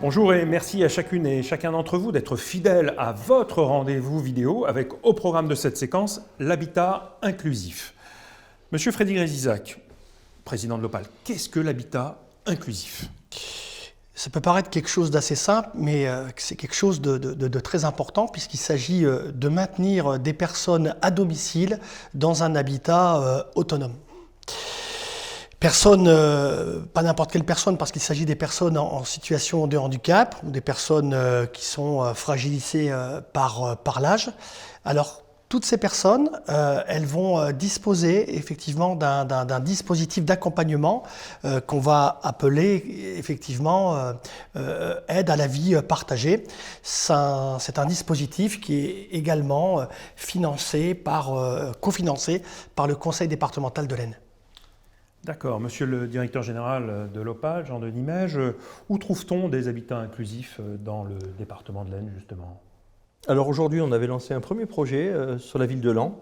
Bonjour et merci à chacune et chacun d'entre vous d'être fidèles à votre rendez-vous vidéo avec au programme de cette séquence l'habitat inclusif. Monsieur Frédéric Rézizac, président de l'Opale, qu'est-ce que l'habitat inclusif? Ça peut paraître quelque chose d'assez simple, mais c'est quelque chose de très important puisqu'il s'agit de maintenir des personnes à domicile dans un habitat autonome. Personne, pas n'importe quelle personne, parce qu'il s'agit des personnes en situation de handicap ou des personnes qui sont fragilisées par l'âge. Alors, toutes ces personnes, elles vont disposer effectivement d'un dispositif d'accompagnement qu'on va appeler effectivement aide à la vie partagée. C'est un dispositif qui est également cofinancé par le Conseil départemental de l'Aisne. D'accord. Monsieur le directeur général de l'Opale, Jean-Denis Mège, où trouve-t-on des habitats inclusifs dans le département de l'Aisne, justement? Alors aujourd'hui, on avait lancé un premier projet sur la ville de Laon,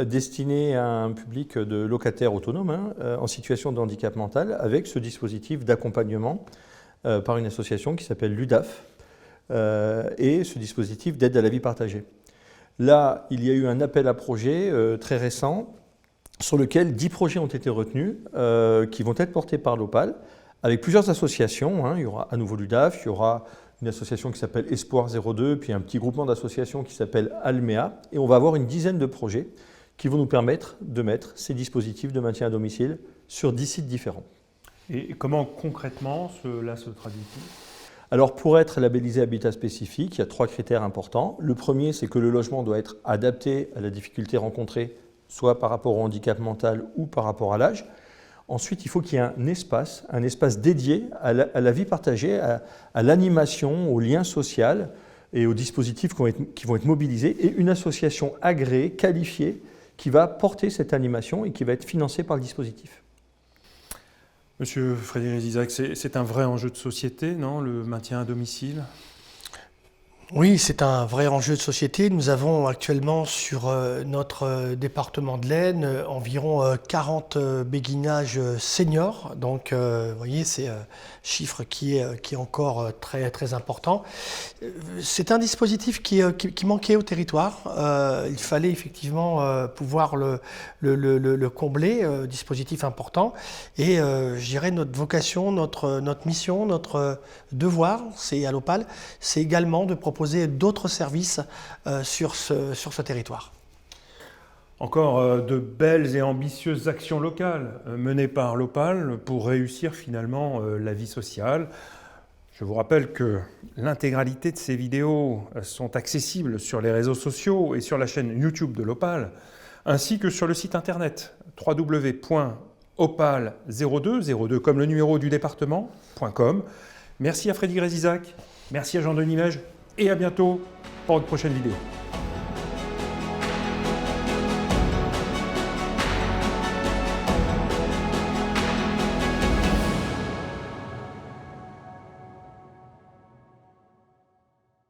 destiné à un public de locataires autonomes en situation de handicap mental, avec ce dispositif d'accompagnement par une association qui s'appelle l'UDAF, et ce dispositif d'aide à la vie partagée. Là, il y a eu un appel à projet très récent, sur lequel 10 projets ont été retenus, qui vont être portés par l'Opale, avec plusieurs associations. Il y aura à nouveau l'UDAF, il y aura une association qui s'appelle Espoir 02, puis un petit groupement d'associations qui s'appelle Almea, et on va avoir une dizaine de projets qui vont nous permettre de mettre ces dispositifs de maintien à domicile sur 10 sites différents. Et comment concrètement cela se traduit-il? Alors pour être labellisé habitat spécifique, il y a 3 critères importants. Le premier, c'est que le logement doit être adapté à la difficulté rencontrée, soit par rapport au handicap mental ou par rapport à l'âge. Ensuite, il faut qu'il y ait un espace dédié à la vie partagée, à l'animation, au lien social et aux dispositifs qui vont être mobilisés, et une association agréée, qualifiée, qui va porter cette animation et qui va être financée par le dispositif. Monsieur Frédéric Rézizac, c'est un vrai enjeu de société, non, le maintien à domicile? Oui, c'est un vrai enjeu de société. Nous avons actuellement sur notre département de l'Aisne environ 40 béguinages seniors. Donc, vous voyez, c'est un chiffre qui est encore très, très important. C'est un dispositif qui manquait au territoire. Il fallait effectivement pouvoir le combler, dispositif important. Et je dirais notre vocation, notre mission, notre devoir, c'est à l'Opale, c'est également de proposer d'autres services sur ce territoire. Encore de belles et ambitieuses actions locales menées par l'Opale pour réussir finalement la vie sociale. Je vous rappelle que l'intégralité de ces vidéos sont accessibles sur les réseaux sociaux et sur la chaîne YouTube de l'Opale, ainsi que sur le site internet www.opale02 comme le numéro du département.com. Merci à Frédéric Rézizac, merci à Jean-Denis Mège, et à bientôt pour une prochaine vidéo.